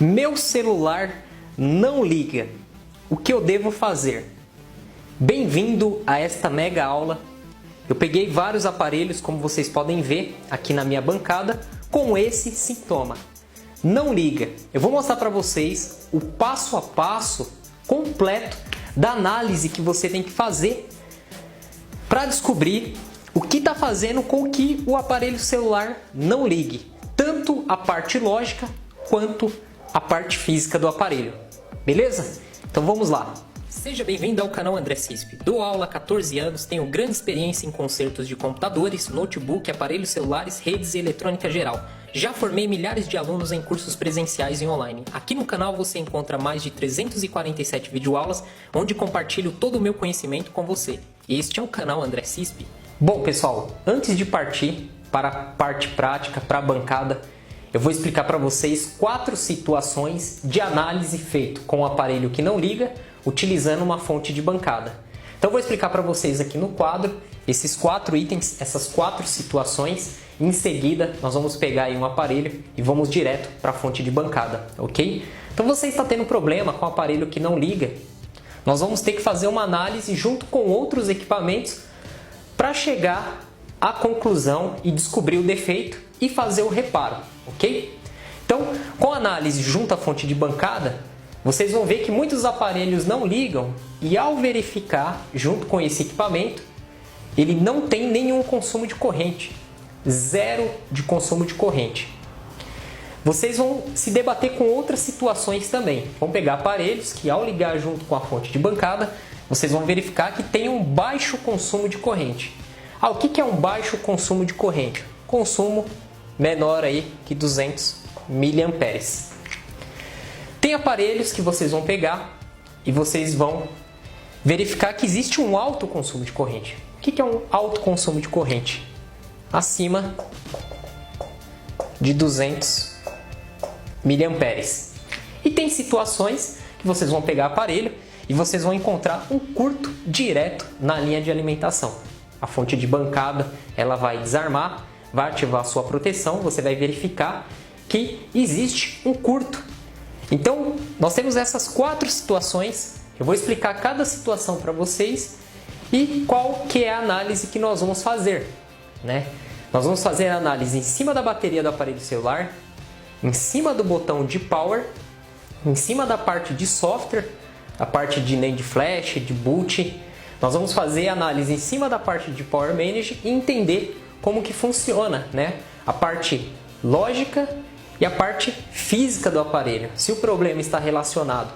Meu celular não liga. O que eu devo fazer? Bem-vindo a esta mega aula. Eu peguei vários aparelhos, como vocês podem ver aqui na minha bancada, com esse sintoma. Não liga. Eu vou mostrar para vocês o passo a passo completo da análise que você tem que fazer para descobrir o que está fazendo com que o aparelho celular não ligue. Tanto a parte lógica quanto a parte física do aparelho. Beleza? Então vamos lá. Seja bem-vindo ao canal André Cisp. Dou aula há 14 anos, tenho grande experiência em consertos de computadores, notebook, aparelhos celulares, redes e eletrônica geral. Já formei milhares de alunos em cursos presenciais e online. Aqui no canal você encontra mais de 347 videoaulas, onde compartilho todo o meu conhecimento com você. Este é o canal André Cisp. Bom pessoal, antes de partir para a parte prática, para a bancada, eu vou explicar para vocês 4 situações de análise feito com o aparelho que não liga, utilizando uma fonte de bancada. Então eu vou explicar para vocês aqui no quadro esses 4 itens, essas 4 situações. Em seguida nós vamos pegar aí um aparelho e vamos direto para a fonte de bancada, ok? Então você está tendo problema com o aparelho que não liga, nós vamos ter que fazer uma análise junto com outros equipamentos para chegar à conclusão e descobrir o defeito e fazer o reparo, ok? Então, com a análise junto à fonte de bancada, vocês vão ver que muitos aparelhos não ligam e ao verificar junto com esse equipamento, ele não tem nenhum consumo de corrente, zero de consumo de corrente. Vocês vão se debater com outras situações também. Vão pegar aparelhos que ao ligar junto com a fonte de bancada, vocês vão verificar que tem um baixo consumo de corrente. O que é um baixo consumo de corrente? Consumo menor aí que 200 mA. Tem aparelhos que vocês vão pegar e vocês vão verificar que existe um alto consumo de corrente. O que é um alto consumo de corrente? Acima de 200 mA. E tem situações que vocês vão pegar aparelho e vocês vão encontrar um curto direto na linha de alimentação. A fonte de bancada ela vai desarmar, vai ativar a sua proteção, você vai verificar que existe um curto. Então, nós temos essas 4 situações, eu vou explicar cada situação para vocês e qual que é a análise que nós vamos fazer, né? Nós vamos fazer a análise em cima da bateria do aparelho celular, em cima do botão de power, em cima da parte de software, a parte de NAND flash, de boot. Nós vamos fazer a análise em cima da parte de Power Manage e entender como que funciona, né? A parte lógica e a parte física do aparelho. Se o problema está relacionado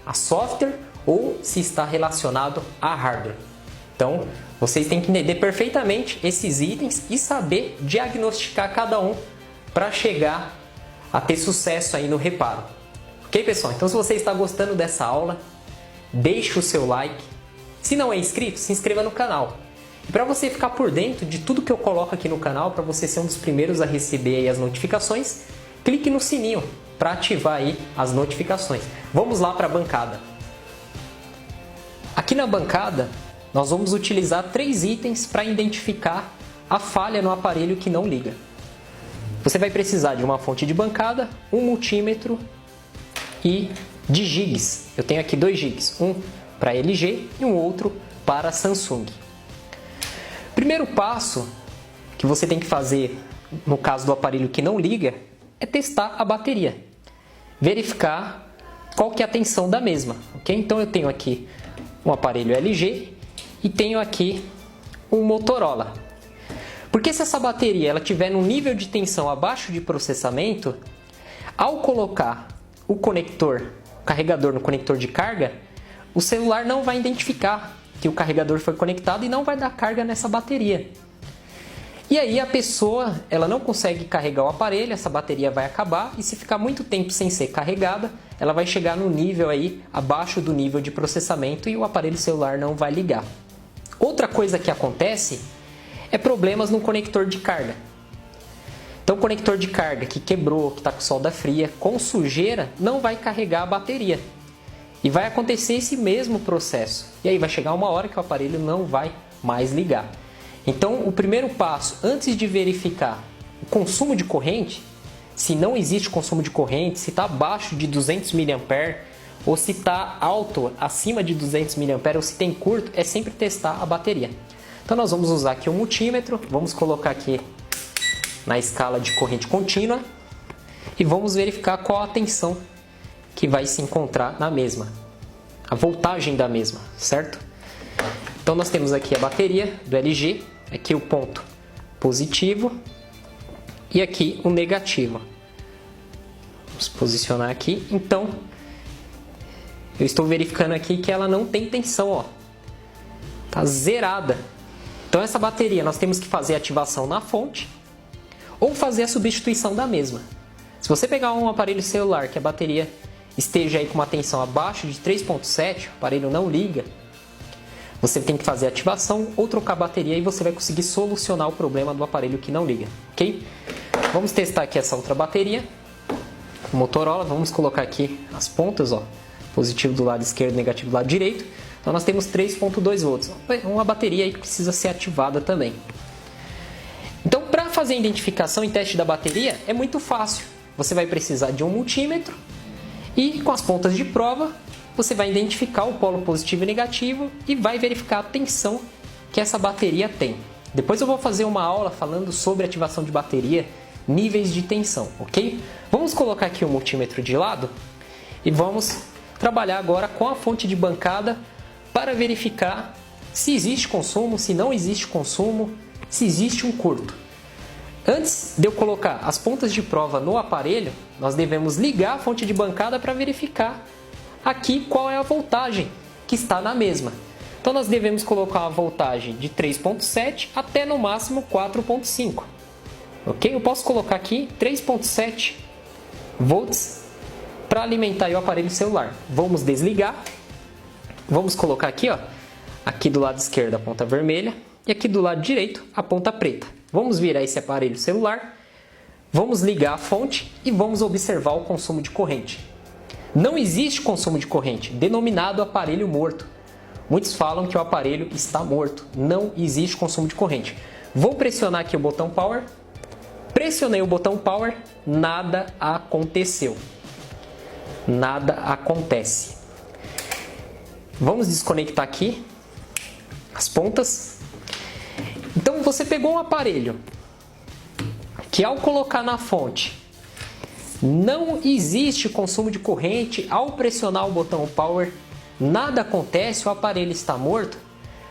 a software ou se está relacionado a hardware. Então, vocês têm que entender perfeitamente esses itens e saber diagnosticar cada um para chegar a ter sucesso aí no reparo. Ok, pessoal? Então, se você está gostando dessa aula, deixe o seu like. Se não é inscrito, se inscreva no canal. E para você ficar por dentro de tudo que eu coloco aqui no canal, para você ser um dos primeiros a receber aí as notificações, clique no sininho para ativar aí as notificações. Vamos lá para a bancada. Aqui na bancada, nós vamos utilizar 3 itens para identificar a falha no aparelho que não liga. Você vai precisar de uma fonte de bancada, um multímetro e de gigas. Eu tenho aqui 2 gigas, um para LG e um outro para Samsung. Primeiro passo que você tem que fazer no caso do aparelho que não liga é testar a bateria, verificar qual que é a tensão da mesma, ok? Então eu tenho aqui um aparelho LG e tenho aqui um Motorola. Porque se essa bateria ela tiver no nível de tensão abaixo de processamento, ao colocar o conector, o carregador no conector de carga, o celular não vai identificar que o carregador foi conectado e não vai dar carga nessa bateria. E aí a pessoa ela não consegue carregar o aparelho, essa bateria vai acabar e se ficar muito tempo sem ser carregada, ela vai chegar no nível aí abaixo do nível de processamento e o aparelho celular não vai ligar. Outra coisa que acontece é problemas no conector de carga. Então o conector de carga que quebrou, que está com solda fria, com sujeira, não vai carregar a bateria. E vai acontecer esse mesmo processo. E aí vai chegar uma hora que o aparelho não vai mais ligar. Então o primeiro passo, antes de verificar o consumo de corrente, se não existe consumo de corrente, se está abaixo de 200 mA ou se está alto, acima de 200 mA ou se tem curto, é sempre testar a bateria. Então nós vamos usar aqui o multímetro, vamos colocar aqui na escala de corrente contínua e vamos verificar qual a tensão que vai se encontrar na mesma, a voltagem da mesma, certo? Então nós temos aqui a bateria do LG, aqui o ponto positivo e aqui o negativo. Vamos posicionar aqui. Então eu estou verificando aqui que ela não tem tensão, ó. Tá zerada. Então essa bateria nós temos que fazer a ativação na fonte ou fazer a substituição da mesma. Se você pegar um aparelho celular que a bateria esteja aí com uma tensão abaixo de 3.7, o aparelho não liga, você tem que fazer a ativação ou trocar a bateria e você vai conseguir solucionar o problema do aparelho que não liga, ok? Vamos testar aqui essa outra bateria, Motorola, vamos colocar aqui as pontas, ó, positivo do lado esquerdo, negativo do lado direito. Então nós temos 3.2 volts, uma bateria aí que precisa ser ativada também. Então para fazer a identificação e teste da bateria é muito fácil. Você vai precisar de um multímetro e com as pontas de prova você vai identificar o polo positivo e negativo e vai verificar a tensão que essa bateria tem. Depois eu vou fazer uma aula falando sobre ativação de bateria, níveis de tensão, ok? Vamos colocar aqui o multímetro de lado e vamos trabalhar agora com a fonte de bancada para verificar se existe consumo, se não existe consumo, se existe um curto. Antes de eu colocar as pontas de prova no aparelho, nós devemos ligar a fonte de bancada para verificar aqui qual é a voltagem que está na mesma. Então nós devemos colocar uma voltagem de 3.7 até no máximo 4.5. Ok? Eu posso colocar aqui 3.7 volts para alimentar o aparelho celular. Vamos desligar. Vamos colocar aqui, ó, aqui do lado esquerdo a ponta vermelha e aqui do lado direito a ponta preta. Vamos virar esse aparelho celular, vamos ligar a fonte e vamos observar o consumo de corrente. Não existe consumo de corrente, denominado aparelho morto. Muitos falam que o aparelho está morto. Não existe consumo de corrente. Vou pressionar aqui o botão Power. Pressionei o botão Power, nada aconteceu. Nada acontece. Vamos desconectar aqui as pontas. Então você pegou um aparelho que ao colocar na fonte não existe consumo de corrente, ao pressionar o botão Power nada acontece, o aparelho está morto.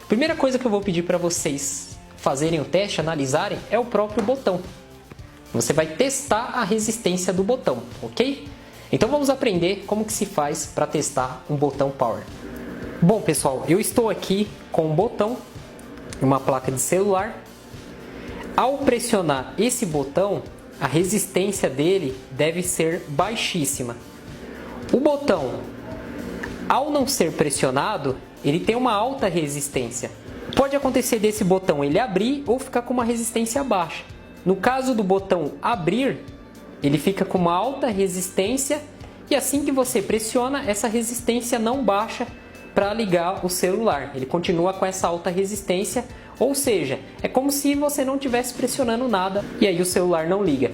Primeira coisa que eu vou pedir para vocês fazerem o teste, analisarem, é o próprio botão. Você vai testar a resistência do botão, ok? Então vamos aprender como que se faz para testar um botão Power. Bom pessoal, eu estou aqui com um botão, uma placa de celular. Ao pressionar esse botão, a resistência dele deve ser baixíssima. O botão, ao não ser pressionado, ele tem uma alta resistência. Pode acontecer desse botão ele abrir ou ficar com uma resistência baixa. No caso do botão abrir, ele fica com uma alta resistência e assim que você pressiona, essa resistência não baixa para ligar o celular. Ele continua com essa alta resistência, ou seja, é como se você não estivesse pressionando nada e aí o celular não liga.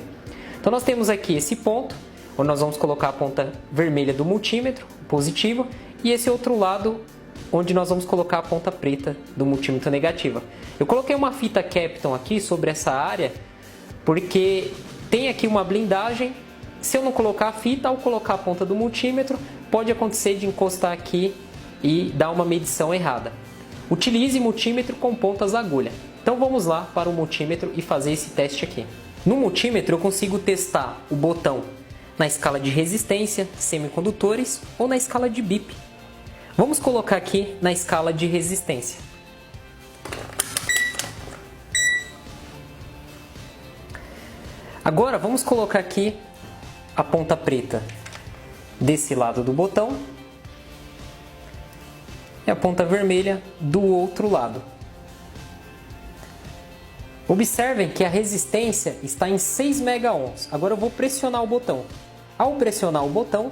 Então nós temos aqui esse ponto, onde nós vamos colocar a ponta vermelha do multímetro, positivo, e esse outro lado, onde nós vamos colocar a ponta preta do multímetro negativa. Eu coloquei uma fita Kapton aqui sobre essa área, porque tem aqui uma blindagem. Se eu não colocar a fita, ao colocar a ponta do multímetro, pode acontecer de encostar aqui e dar uma medição errada. Utilize multímetro com pontas agulha. Então vamos lá para o multímetro e fazer esse teste aqui. No multímetro eu consigo testar o botão na escala de resistência, semicondutores ou na escala de BIP. Vamos colocar aqui na escala de resistência. Agora vamos colocar aqui a ponta preta desse lado do botão e a ponta vermelha do outro lado. Observem que a resistência está em 6 megaohms. Agora eu vou pressionar o botão. Ao pressionar o botão,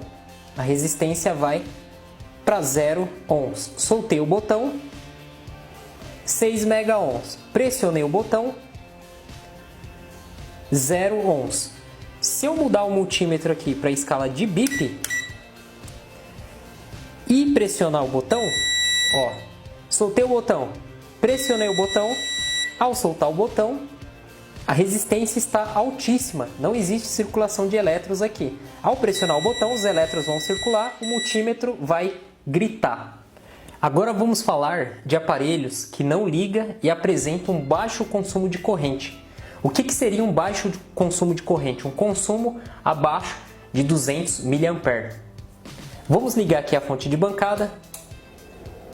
a resistência vai para 0 ohms. Soltei o botão, 6 megaohms. Pressionei o botão, 0 ohms. se eu mudar o multímetro aqui para a escala de bip e pressionar o botão, ó, soltei o botão, pressionei o botão, ao soltar o botão, a resistência está altíssima, não existe circulação de elétrons aqui. Ao pressionar o botão, os elétrons vão circular, o multímetro vai gritar. Agora vamos falar de aparelhos que não ligam e apresentam baixo consumo de corrente. O que seria um baixo consumo de corrente? Um consumo abaixo de 200 mA. Vamos ligar aqui a fonte de bancada,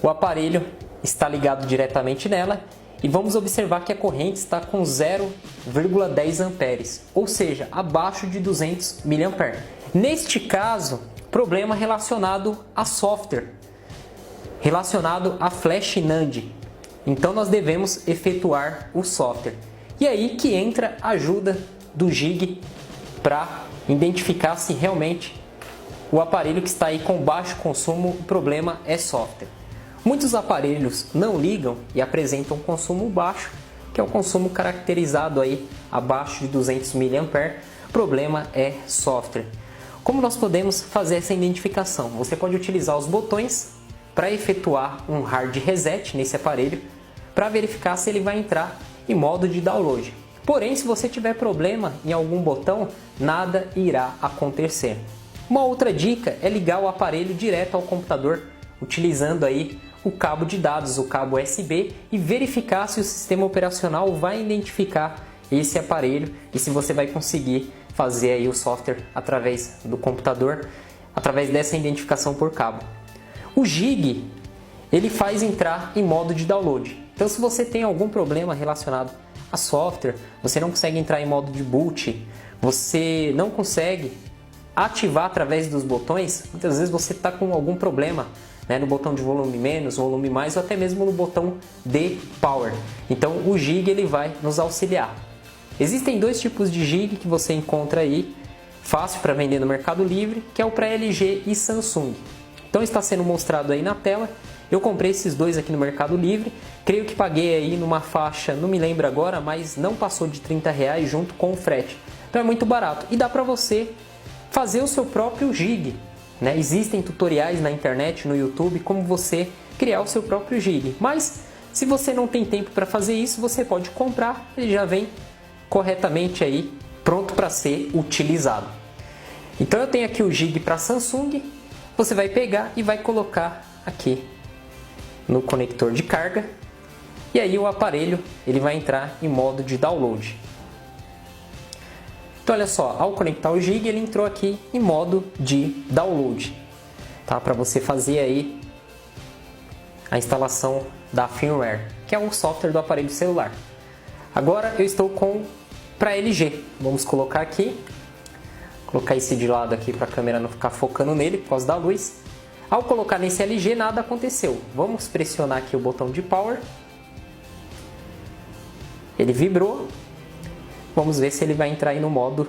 o aparelho está ligado diretamente nela e vamos observar que a corrente está com 0,10 amperes, ou seja, abaixo de 200 mA. Neste caso, problema relacionado a software, relacionado a flash NAND. Então nós devemos efetuar o software. E aí que entra a ajuda do Gig para identificar se realmente o aparelho que está aí com baixo consumo, o problema é software. Muitos aparelhos não ligam e apresentam um consumo baixo, que é o consumo caracterizado aí abaixo de 200 mA. O problema é software. Como nós podemos fazer essa identificação? Você pode utilizar os botões para efetuar um hard reset nesse aparelho para verificar se ele vai entrar em modo de download. Porém, se você tiver problema em algum botão, nada irá acontecer. Uma outra dica é ligar o aparelho direto ao computador, utilizando aí o cabo de dados, o cabo USB, e verificar se o sistema operacional vai identificar esse aparelho e se você vai conseguir fazer aí o software através do computador, através dessa identificação por cabo. O Gig, ele faz entrar em modo de download. Então, se você tem algum problema relacionado a software, você não consegue entrar em modo de boot, você não consegue ativar através dos botões, muitas vezes você está com algum problema, né, no botão de volume menos, volume mais, ou até mesmo no botão de power. Então, o Gig ele vai nos auxiliar. Existem dois tipos de Gig que você encontra aí, fácil para vender no Mercado Livre, que é o para LG e Samsung. Então está sendo mostrado aí na tela. Eu comprei esses dois aqui no Mercado Livre. Creio que paguei aí numa faixa, não me lembro agora, mas não passou de R$30 junto com o frete. Então é muito barato. E dá para você fazer o seu próprio Gig, né? Existem tutoriais na internet, no YouTube, como você criar o seu próprio Gig. Mas se você não tem tempo para fazer isso, você pode comprar. Ele já vem corretamente aí, pronto para ser utilizado. Então eu tenho aqui o Gig para Samsung. Você vai pegar e vai colocar aqui no conector de carga e aí o aparelho ele vai entrar em modo de download. Então olha só, ao conectar o Gig ele entrou aqui em modo de download, tá? Para você fazer aí a instalação da firmware, que é o software do aparelho celular. Agora eu estou com para LG, vamos colocar aqui. Colocar esse de lado aqui para a câmera não ficar focando nele por causa da luz. Ao colocar nesse LG nada aconteceu. Vamos pressionar aqui o botão de power. Ele vibrou. Vamos ver se ele vai entrar aí no modo,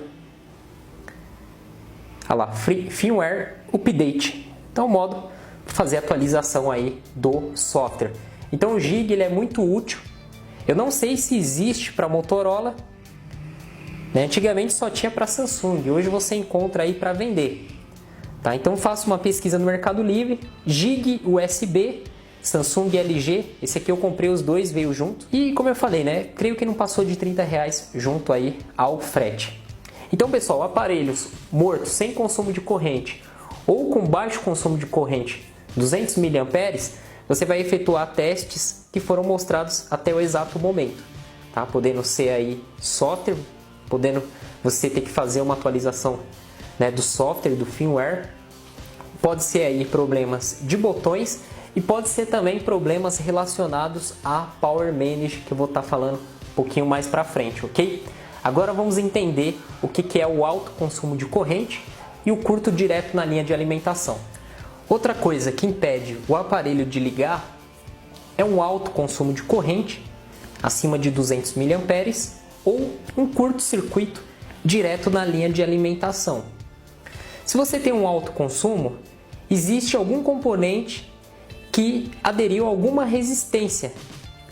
olha lá, firmware update. Então o modo para fazer a atualização aí do software. Então o Gig ele é muito útil. Eu não sei se existe para Motorola. Antigamente só tinha para Samsung, hoje você encontra aí para vender. Tá? Então faça uma pesquisa no Mercado Livre, Gig USB, Samsung e LG. Esse aqui eu comprei os dois, veio junto. E como eu falei, né? Creio que não passou de R$30 junto aí ao frete. Então pessoal, aparelhos mortos sem consumo de corrente ou com baixo consumo de corrente, 200 mA, você vai efetuar testes que foram mostrados até o exato momento. Tá? Podendo ser aí software, podendo você ter que fazer uma atualização, né, do software, do firmware. Pode ser aí problemas de botões e pode ser também problemas relacionados a Power Manage, que eu vou estar falando um pouquinho mais para frente, ok? Agora vamos entender o que é o alto consumo de corrente e o curto direto na linha de alimentação. Outra coisa que impede o aparelho de ligar é um alto consumo de corrente, acima de 200 mA, ou um curto-circuito direto na linha de alimentação. Se você tem um alto consumo, existe algum componente que aderiu a alguma resistência.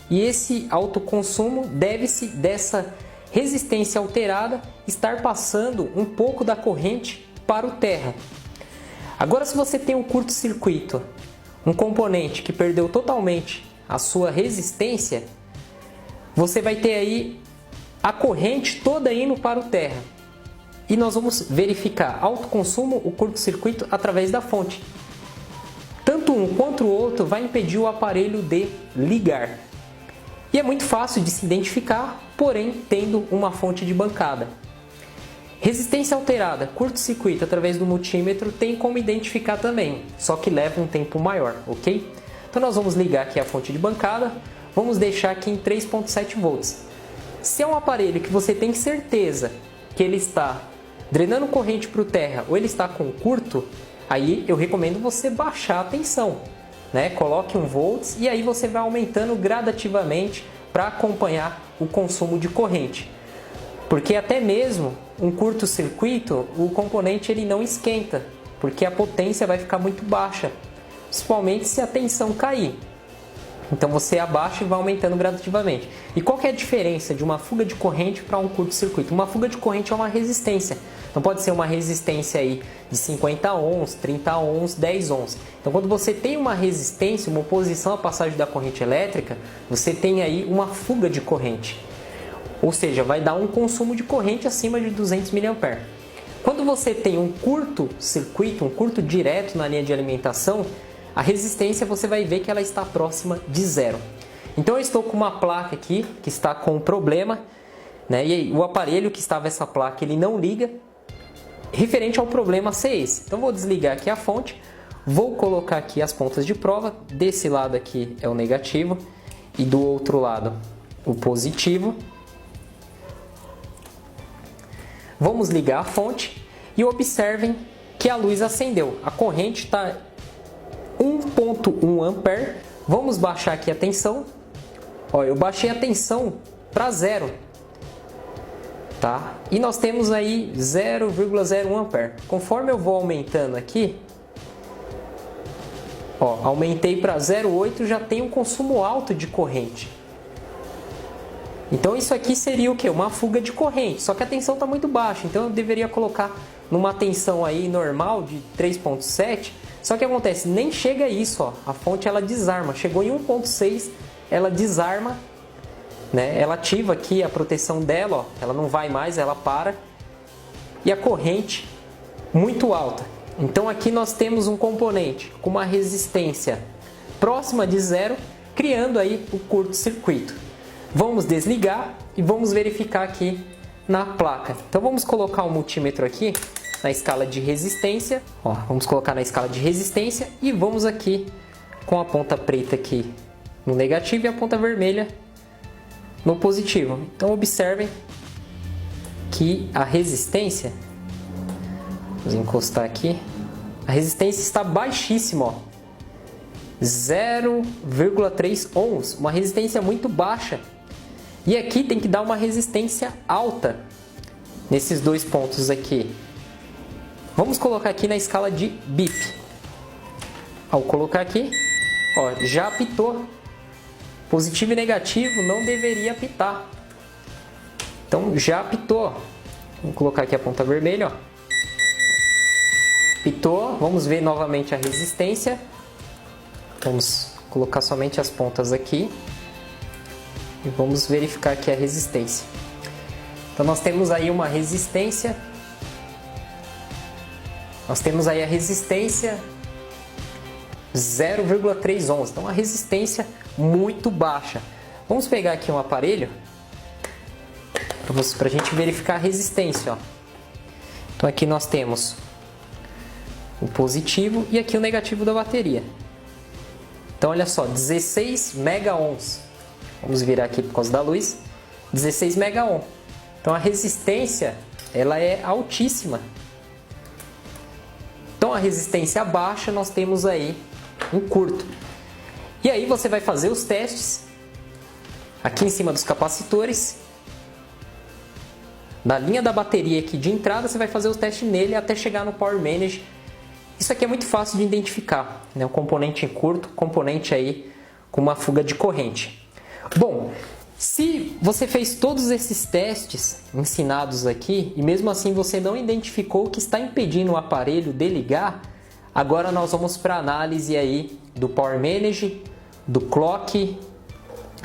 E esse alto consumo deve-se dessa resistência alterada, estar passando um pouco da corrente para o terra. Agora, se você tem um curto-circuito, um componente que perdeu totalmente a sua resistência, você vai ter aí a corrente toda indo para o terra. E nós vamos verificar autoconsumo, o curto-circuito, através da fonte. Tanto um quanto o outro vai impedir o aparelho de ligar. E é muito fácil de se identificar, porém tendo uma fonte de bancada. Resistência alterada, curto-circuito através do multímetro, tem como identificar também, só que leva um tempo maior, ok? Então nós vamos ligar aqui a fonte de bancada, vamos deixar aqui em 3.7 volts. Se é um aparelho que você tem certeza que ele está drenando corrente para o terra ou ele está com curto, aí eu recomendo você baixar a tensão, né? Coloque 1 volts e aí você vai aumentando gradativamente para acompanhar o consumo de corrente. Porque até mesmo um curto-circuito, o componente ele não esquenta, porque a potência vai ficar muito baixa, principalmente se a tensão cair. Então você abaixa e vai aumentando gradativamente. E qual que é a diferença de uma fuga de corrente para um curto-circuito? Uma fuga de corrente é uma resistência. Então pode ser uma resistência aí de 50 ohms, 30 ohms, 10 ohms. Então quando você tem uma resistência, uma oposição à passagem da corrente elétrica, você tem aí uma fuga de corrente. Ou seja, vai dar um consumo de corrente acima de 200 mA. Quando você tem um curto-circuito, um curto direto na linha de alimentação, a resistência você vai ver que ela está próxima de zero. Então eu estou com uma placa aqui que está com um problema, né? E aí, o aparelho que estava essa placa ele não liga, referente ao problema ser esse. Então vou desligar aqui a fonte, vou colocar aqui as pontas de prova, desse lado aqui é o negativo e do outro lado o positivo. Vamos ligar a fonte e observem que a luz acendeu. A corrente está 1.1 ampere. Vamos baixar aqui a tensão. Ó, eu baixei a tensão para zero. Tá? E nós temos aí 0,01 ampere. Conforme eu vou aumentando aqui, ó, aumentei para 0,8, já tem um consumo alto de corrente. Então isso aqui seria o que? Uma fuga de corrente, só que a tensão está muito baixa, então eu deveria colocar numa tensão aí normal de 3.7, só que acontece, nem chega a isso, ó, a fonte ela desarma, chegou em 1.6, ela desarma, né? Ela ativa aqui a proteção dela, ó, ela não vai mais, ela para, e a corrente muito alta. Então aqui nós temos um componente com uma resistência próxima de zero, criando aí o curto-circuito. Vamos desligar e vamos verificar aqui na placa. Então vamos colocar o multímetro aqui na escala de resistência. Ó, vamos colocar na escala de resistência e vamos aqui com a ponta preta aqui no negativo e a ponta vermelha no positivo. Então observem que a resistência, vamos encostar aqui, a resistência está baixíssima, ó, 0,3 ohms, uma resistência muito baixa. E aqui tem que dar uma resistência alta nesses dois pontos aqui. Vamos colocar aqui na escala de BIP. Ao colocar aqui, ó, já apitou. Positivo e negativo não deveria apitar. Então já apitou. Vamos colocar aqui a ponta vermelha, ó. Apitou. Vamos ver novamente a resistência. Vamos colocar somente as pontas aqui. E vamos verificar aqui a resistência. Então nós temos aí uma resistência. Nós temos aí a resistência 0,3 ohms. Então uma resistência muito baixa. Vamos pegar aqui um aparelho para a gente verificar a resistência, ó. Então aqui nós temos o positivo e aqui o negativo da bateria. Então olha só, 16 mega ohms. Vamos virar aqui por causa da luz. 16 mega ohm. Então a resistência ela é altíssima. Então a resistência baixa nós temos aí um curto. E aí você vai fazer os testes aqui em cima dos capacitores. Na linha da bateria aqui de entrada você vai fazer os testes nele até chegar no Power Manage. Isso aqui é muito fácil de identificar, né? O componente em curto, componente aí com uma fuga de corrente. Bom, Se você fez todos esses testes ensinados aqui e mesmo assim você não identificou o que está impedindo o aparelho de ligar, agora nós vamos para a análise aí do Power Manage, do Clock,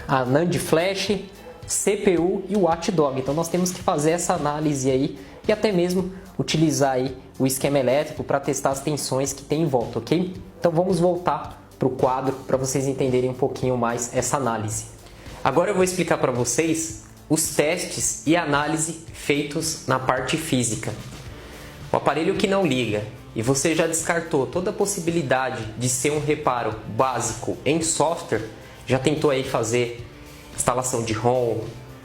a NAND Flash, CPU e o Watchdog. Então nós temos que fazer essa análise aí e até mesmo utilizar aí o esquema elétrico para testar as tensões que tem em volta, ok? Então vamos voltar para o quadro para vocês entenderem um pouquinho mais essa análise. Agora eu vou explicar para vocês os testes e análise feitos na parte física. O aparelho que não liga e você já descartou toda a possibilidade de ser um reparo básico em software, já tentou aí fazer instalação de ROM,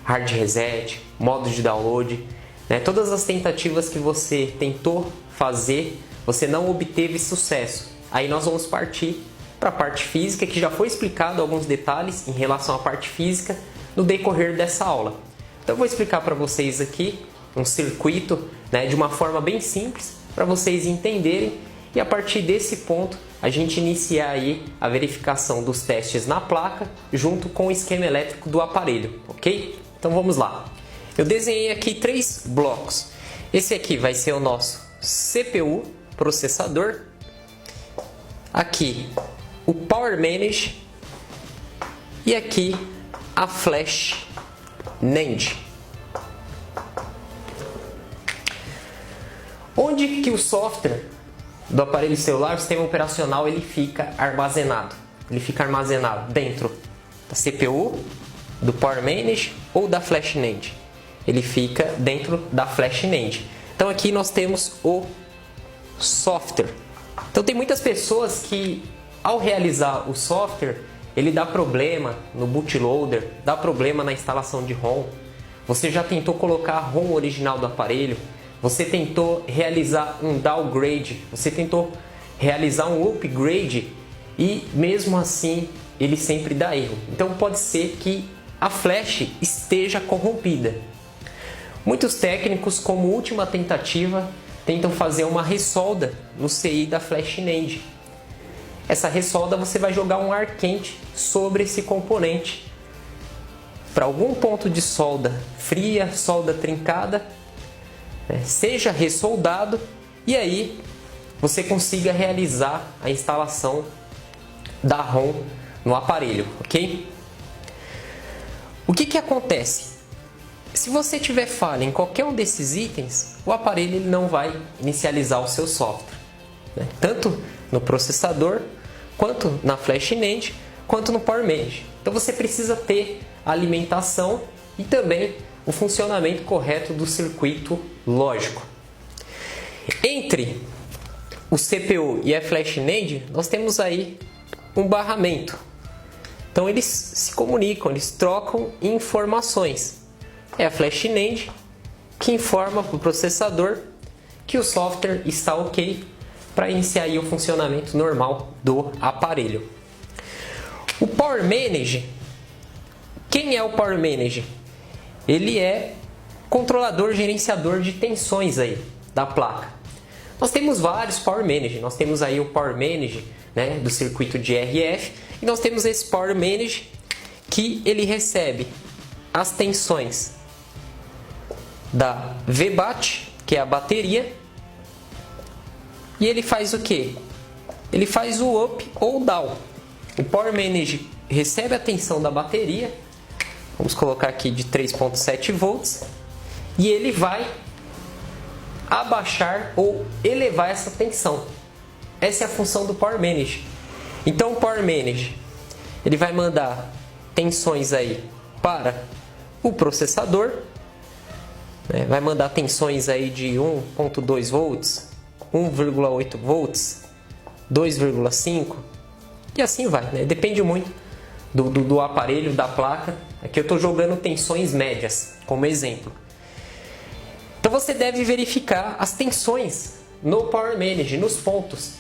hard reset, modo de download, né? Todas as tentativas que você tentou fazer, você não obteve sucesso. Aí nós vamos partir para a parte física, que já foi explicado alguns detalhes em relação à parte física no decorrer dessa aula. Então eu vou explicar para vocês aqui um circuito, né, de uma forma bem simples para vocês entenderem e a partir desse ponto a gente iniciar aí a verificação dos testes na placa junto com o esquema elétrico do aparelho, ok? Então vamos lá. Eu desenhei aqui 3 blocos. Esse aqui vai ser o nosso CPU, processador. Aqui o Power Manage e aqui a Flash NAND. Onde que o software do aparelho celular, o sistema operacional, ele fica armazenado? Ele fica armazenado dentro da CPU, do Power Manage ou da Flash NAND? Ele fica dentro da Flash NAND. Então aqui nós temos o software. Então tem muitas pessoas que ao realizar o software, ele dá problema no bootloader, dá problema na instalação de ROM. Você já tentou colocar a ROM original do aparelho, você tentou realizar um downgrade, você tentou realizar um upgrade e mesmo assim ele sempre dá erro. Então pode ser que a flash esteja corrompida. Muitos técnicos, como última tentativa, tentam fazer uma ressolda no CI da Flash NAND. Essa ressolda você vai jogar um ar quente sobre esse componente para algum ponto de solda fria, solda trincada, né, seja ressoldado e aí você consiga realizar a instalação da ROM no aparelho, ok? O que acontece? Se você tiver falha em qualquer um desses itens, o aparelho ele não vai inicializar o seu software, né? Tanto no processador, quanto na Flash NAND, quanto no Power Manage. Então você precisa ter a alimentação e também o funcionamento correto do circuito lógico. Entre o CPU e a Flash NAND, nós temos aí um barramento. Então eles se comunicam, eles trocam informações. É a Flash NAND que informa para o processador que o software está ok para iniciar aí o funcionamento normal do aparelho. O Power Manage, quem é o Power Manage? Ele é controlador, gerenciador de tensões aí da placa. Nós temos vários Power Manage, nós temos aí o Power Manage, né, do circuito de RF e nós temos esse Power Manage que ele recebe as tensões da VBAT, que é a bateria. E ele faz o que? Ele faz o up ou down. O Power Manage recebe a tensão da bateria, vamos colocar aqui de 3.7 volts, e ele vai abaixar ou elevar essa tensão. Essa é a função do Power Manage. Então o Power Manage ele vai mandar tensões aí para o processador, né? Vai mandar tensões aí de 1.2 volts, 1,8 volts, 2,5 e assim vai, né? Depende muito do aparelho, da placa. Aqui eu estou jogando tensões médias como exemplo. Então você deve verificar as tensões no Power Manage, nos pontos.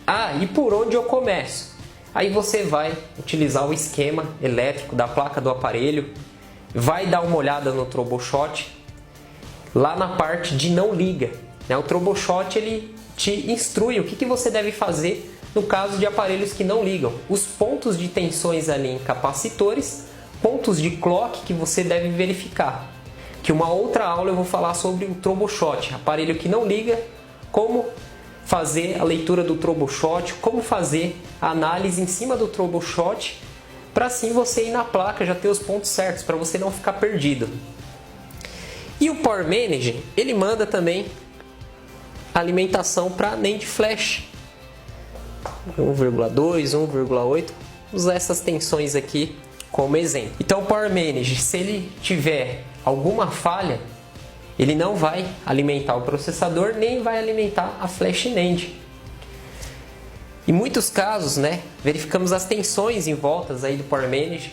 Ah, e por onde eu começo? Aí você vai utilizar o esquema elétrico da placa do aparelho, vai dar uma olhada no troubleshoot, lá na parte de não liga, né? O troubleshoot ele te instrui o que você deve fazer no caso de aparelhos que não ligam. Os pontos de tensões ali em capacitores pontos de clock que você deve verificar. Que uma outra aula eu vou falar sobre o troubleshot, aparelho que não liga, como fazer a leitura do troubleshot, como fazer a análise em cima do troubleshot, para assim você ir na placa já ter os pontos certos, para você não ficar perdido. E o Power Manager, ele manda também alimentação para NAND Flash 1,2, 1,8, usar essas tensões aqui como exemplo. Então o Power Manager, se ele tiver alguma falha, ele não vai alimentar o processador, nem vai alimentar a Flash NAND. Em muitos casos, verificamos as tensões em voltas aí do Power Manager.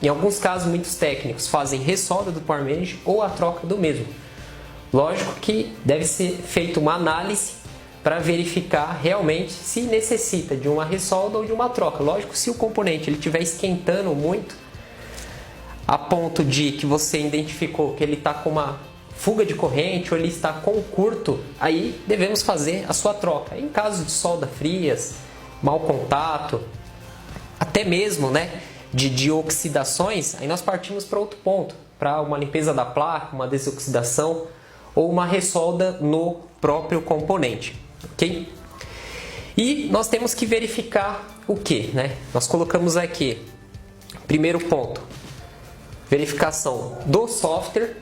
Em alguns casos, muitos técnicos fazem ressolda do Power Manager ou a troca do mesmo. Lógico que deve ser feita uma análise para verificar realmente se necessita de uma ressolda ou de uma troca. Lógico, se o componente estiver esquentando muito, a ponto de que você identificou que ele está com uma fuga de corrente ou ele está com curto, aí devemos fazer a sua troca. Em caso de solda frias, mau contato, até mesmo de oxidações, aí nós partimos para outro ponto, para uma limpeza da placa, uma desoxidação ou uma ressolda no próprio componente, ok? E nós temos que verificar o que? Nós colocamos aqui, primeiro ponto, verificação do software.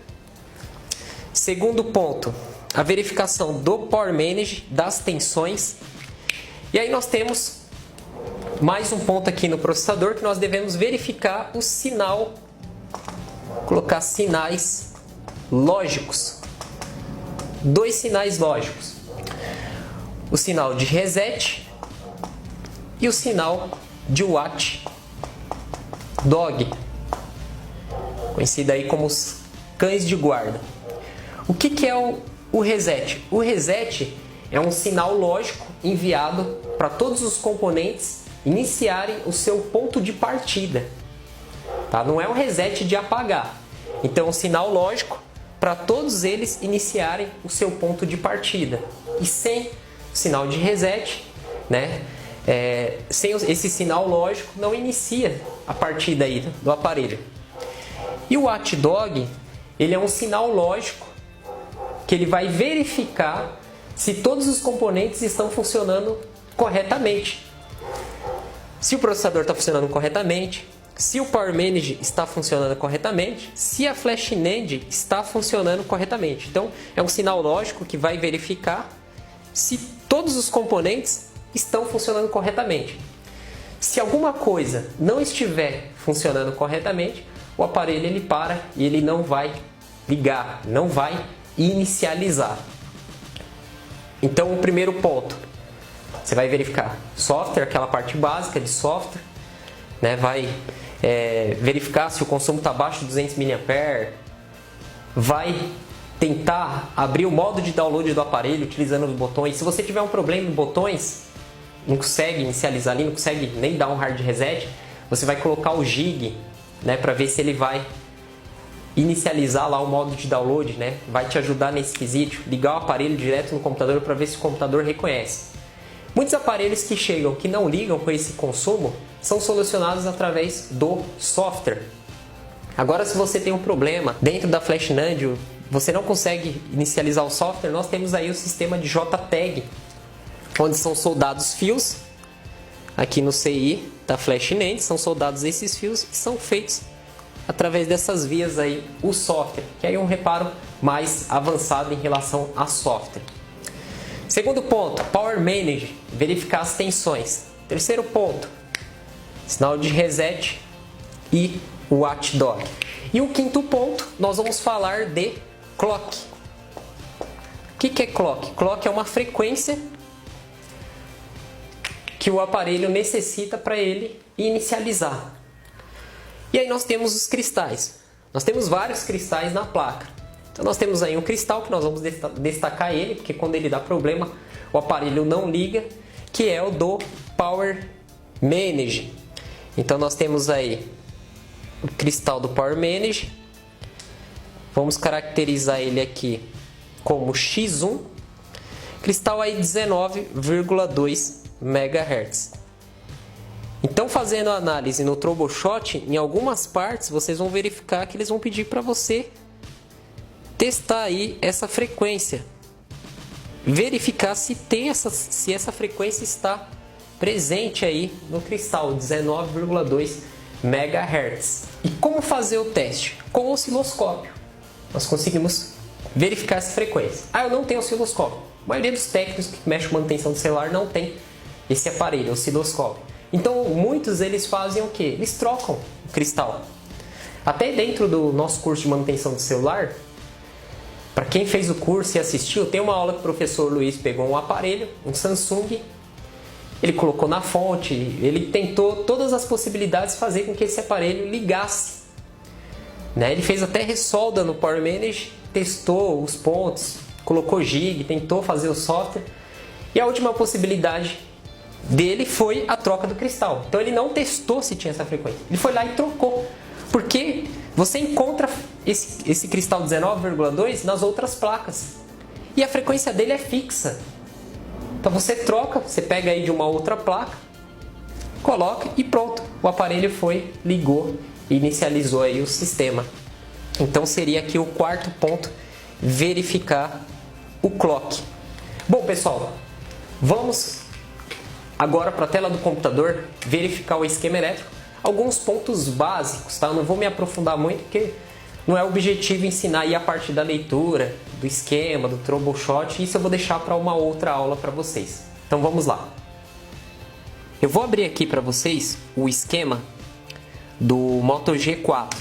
Segundo ponto, a verificação do Power Manager, das tensões. E aí nós temos mais um ponto aqui no processador que nós devemos verificar o sinal, colocar sinais lógicos. Dois sinais lógicos. O sinal de reset e o sinal de watch dog, conhecido aí como os cães de guarda. O que é o reset? O reset é um sinal lógico enviado para todos os componentes iniciarem o seu ponto de partida. Tá? Não é um reset de apagar. Então, um sinal lógico para todos eles iniciarem o seu ponto de partida. E sem sinal de reset, sem esse sinal lógico, não inicia a partida aí do aparelho. E o watchdog, ele é um sinal lógico que ele vai verificar se todos os componentes estão funcionando corretamente. Se o processador está funcionando corretamente, se o Power Manager está funcionando corretamente, se a Flash NAND está funcionando corretamente. Então, é um sinal lógico que vai verificar se todos os componentes estão funcionando corretamente. Se alguma coisa não estiver funcionando corretamente, o aparelho ele para e ele não vai ligar, não vai inicializar. Então, o primeiro ponto, você vai verificar software, aquela parte básica de software, vai verificar se o consumo está abaixo de 200 mAh, vai tentar abrir o modo de download do aparelho utilizando os botões. Se você tiver um problema em botões, não consegue inicializar ali, não consegue nem dar um hard reset, você vai colocar o jig, para ver se ele vai inicializar lá o modo de download, vai te ajudar nesse quesito, ligar o aparelho direto no computador para ver se o computador reconhece. Muitos aparelhos que chegam, que não ligam com esse consumo, são solucionados através do software. Agora, se você tem um problema dentro da Flash NAND, você não consegue inicializar o software, nós temos aí o sistema de JTAG, onde são soldados fios, aqui no CI da Flash NAND, são soldados esses fios e são feitos através dessas vias aí o software, que aí é um reparo mais avançado em relação a software. Segundo ponto, Power Manager, verificar as tensões. Terceiro ponto, sinal de reset e o watchdog. E o quinto ponto, nós vamos falar de clock. O que é clock? Clock é uma frequência que o aparelho necessita para ele inicializar. E aí nós temos os cristais. Nós temos vários cristais na placa. Então nós temos aí um cristal que nós vamos destacar ele, porque quando ele dá problema o aparelho não liga, que é o do Power Manager. Então nós temos aí o cristal do Power Manager. Vamos caracterizar ele aqui como X1. Cristal aí 19,2 MHz. Então, fazendo a análise no troubleshot, em algumas partes vocês vão verificar que eles vão pedir para você testar aí essa frequência. Verificar se essa frequência está presente aí no cristal, 19,2 MHz. E como fazer o teste? Com o osciloscópio. Nós conseguimos verificar essa frequência. Ah, eu não tenho osciloscópio. A maioria dos técnicos que mexem com manutenção do celular não tem esse aparelho, osciloscópio. Então, muitos eles fazem o quê? Eles trocam o cristal. Até dentro do nosso curso de manutenção do celular, para quem fez o curso e assistiu, tem uma aula que o professor Luiz pegou um aparelho, um Samsung, ele colocou na fonte, ele tentou todas as possibilidades de fazer com que esse aparelho ligasse. Ele fez até ressolda no Power Manage, testou os pontos, colocou jig, tentou fazer o software. E a última possibilidade dele foi a troca do cristal. Então ele não testou se tinha essa frequência. Ele foi lá e trocou. Porque você encontra esse cristal 19,2 nas outras placas. E a frequência dele é fixa. Então você troca, você pega aí de uma outra placa, coloca e pronto. O aparelho foi, ligou e inicializou aí o sistema. Então seria aqui o quarto ponto, verificar o clock. Bom, pessoal, vamos agora para a tela do computador verificar o esquema elétrico. Alguns pontos básicos, tá? Eu não vou me aprofundar muito porque não é o objetivo ensinar aí a parte da leitura, do esquema, do troubleshot. Isso eu vou deixar para uma outra aula para vocês. Então vamos lá. Eu vou abrir aqui para vocês o esquema do Moto G4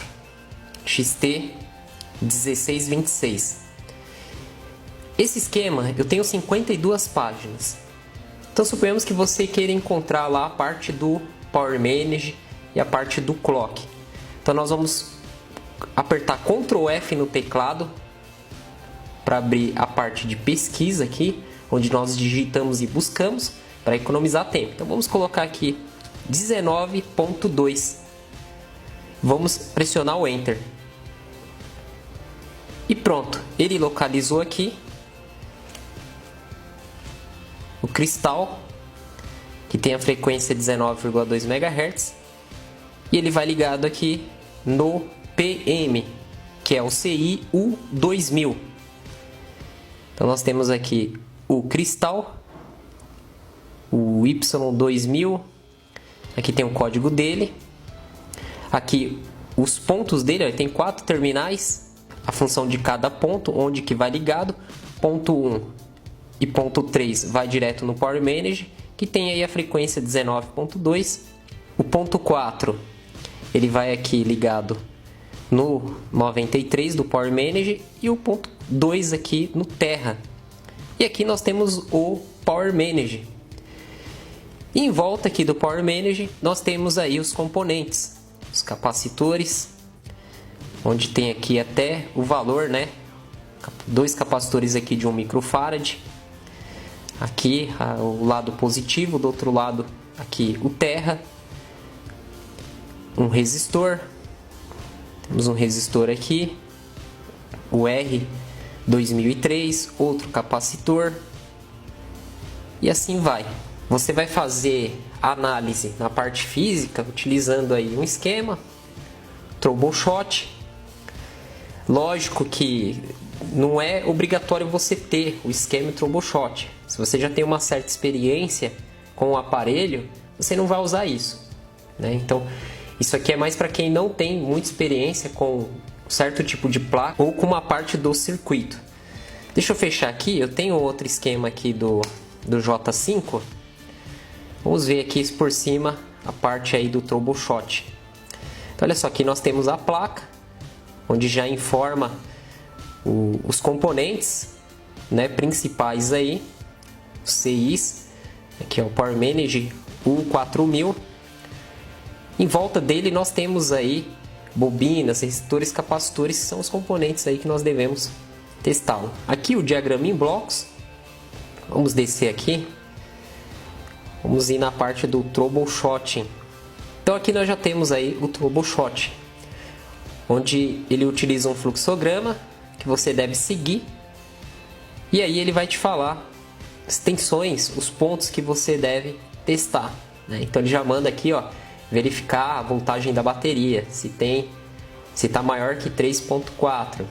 XT 1626. Esse esquema eu tenho 52 páginas. Então suponhamos que você queira encontrar lá a parte do Power Manage e a parte do clock. Então nós vamos apertar Ctrl F no teclado para abrir a parte de pesquisa aqui, onde nós digitamos e buscamos para economizar tempo. Então vamos colocar aqui 19.2. Vamos pressionar o Enter. E pronto, ele localizou aqui o cristal, que tem a frequência 19,2 MHz, e ele vai ligado aqui no PM, que é o CI-U2000. Então nós temos aqui o cristal, o Y2000, aqui tem o código dele, aqui os pontos dele, ó, tem 4 terminais, a função de cada ponto, onde que vai ligado, ponto 1 e ponto 3 vai direto no Power Manage, que tem aí a frequência 19.2, o ponto 4 ele vai aqui ligado no 93 do Power Manage e o ponto 2 aqui no Terra. E aqui nós temos o Power Manage. E em volta aqui do Power Manage nós temos aí os componentes, os capacitores, onde tem aqui até o valor, né? 2 capacitores aqui de 1 microfarad. Aqui o lado positivo, do outro lado aqui o Terra. Um resistor, temos um resistor aqui, o R2003, outro capacitor e assim vai. Você vai fazer a análise na parte física utilizando aí um esquema, troubleshot. Lógico que não é obrigatório você ter o esquema e troubleshot. Se você já tem uma certa experiência com o aparelho, você não vai usar isso, né? Então isso aqui é mais para quem não tem muita experiência com um certo tipo de placa ou com uma parte do circuito. Deixa eu fechar aqui, eu tenho outro esquema aqui do J5. Vamos ver aqui por cima a parte aí do troubleshot. Então olha só, aqui nós temos a placa, onde já informa os componentes, né, principais aí, os CIs. Aqui é o Power Manage U4000. Em volta dele nós temos aí bobinas, resistores, capacitores, que são os componentes aí que nós devemos testá-lo. Aqui o diagrama em blocos. Vamos descer aqui. Vamos ir na parte do troubleshooting. Então aqui nós já temos aí o troubleshot, onde ele utiliza um fluxograma que você deve seguir. E aí ele vai te falar as tensões, os pontos que você deve testar. né? Então ele já manda aqui, ó, verificar a voltagem da bateria, se está maior que 3.4.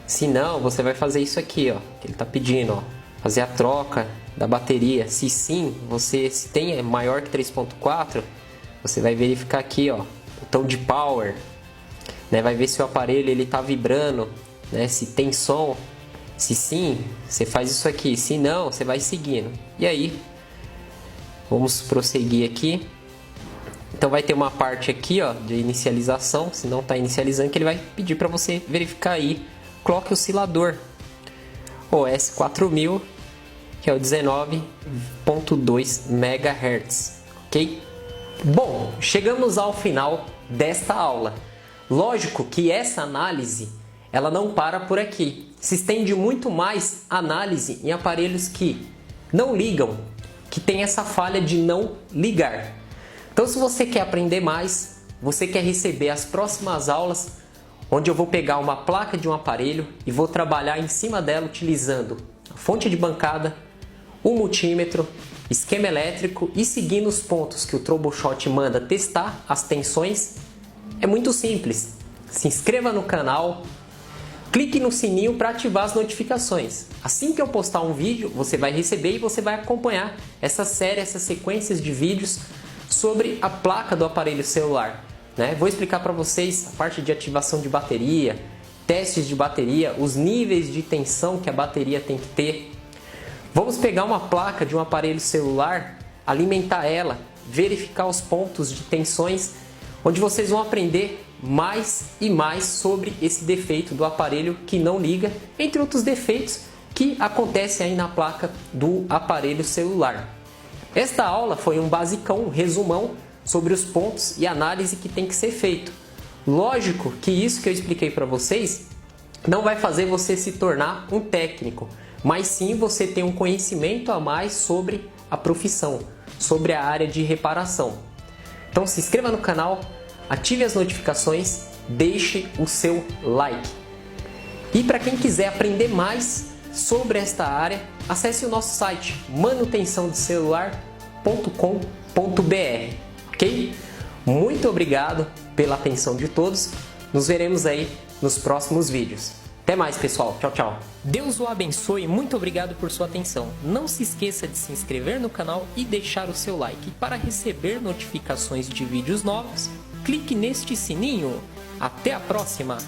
Se não, você vai fazer isso aqui, ó, que ele está pedindo, ó, fazer a troca da bateria. Se sim, se tem maior que 3.4, você vai verificar aqui, ó, botão de power, né? Vai ver se o aparelho ele está vibrando, né? Se tem som. Se sim, você faz isso aqui. Se não, você vai seguindo. E aí, vamos prosseguir aqui. Então vai ter uma parte aqui, ó, de inicialização. Se não está inicializando, que ele vai pedir para você verificar aí clock oscilador OS 4000, que é o 19.2 MHz, ok? Bom, chegamos ao final desta aula. Lógico que essa análise ela não para por aqui. Se estende muito mais análise em aparelhos que não ligam, que tem essa falha de não ligar. Então, se você quer aprender mais, você quer receber as próximas aulas, onde eu vou pegar uma placa de um aparelho e vou trabalhar em cima dela utilizando a fonte de bancada, o multímetro, esquema elétrico e seguindo os pontos que o Troubleshot manda testar as tensões, é muito simples. Se inscreva no canal, clique no sininho para ativar as notificações. Assim que eu postar um vídeo, você vai receber e você vai acompanhar essa série, essas sequências de vídeos sobre a placa do aparelho celular, né? Vou explicar para vocês a parte de ativação de bateria, testes de bateria, os níveis de tensão que a bateria tem que ter. Vamos pegar uma placa de um aparelho celular, alimentar ela, verificar os pontos de tensões, onde vocês vão aprender mais e mais sobre esse defeito do aparelho que não liga, entre outros defeitos que acontecem aí na placa do aparelho celular. Esta aula foi um basicão, um resumão sobre os pontos e análise que tem que ser feito. Lógico que isso que eu expliquei para vocês não vai fazer você se tornar um técnico, mas sim você ter um conhecimento a mais sobre a profissão, sobre a área de reparação. Então se inscreva no canal, ative as notificações, deixe o seu like. E para quem quiser aprender mais sobre esta área, acesse o nosso site manutençãodecelular.com.br, ok? Muito obrigado pela atenção de todos. Nos veremos aí nos próximos vídeos. Até mais, pessoal. Tchau, tchau. Deus o abençoe e muito obrigado por sua atenção. Não se esqueça de se inscrever no canal e deixar o seu like. Para receber notificações de vídeos novos, clique neste sininho. Até a próxima!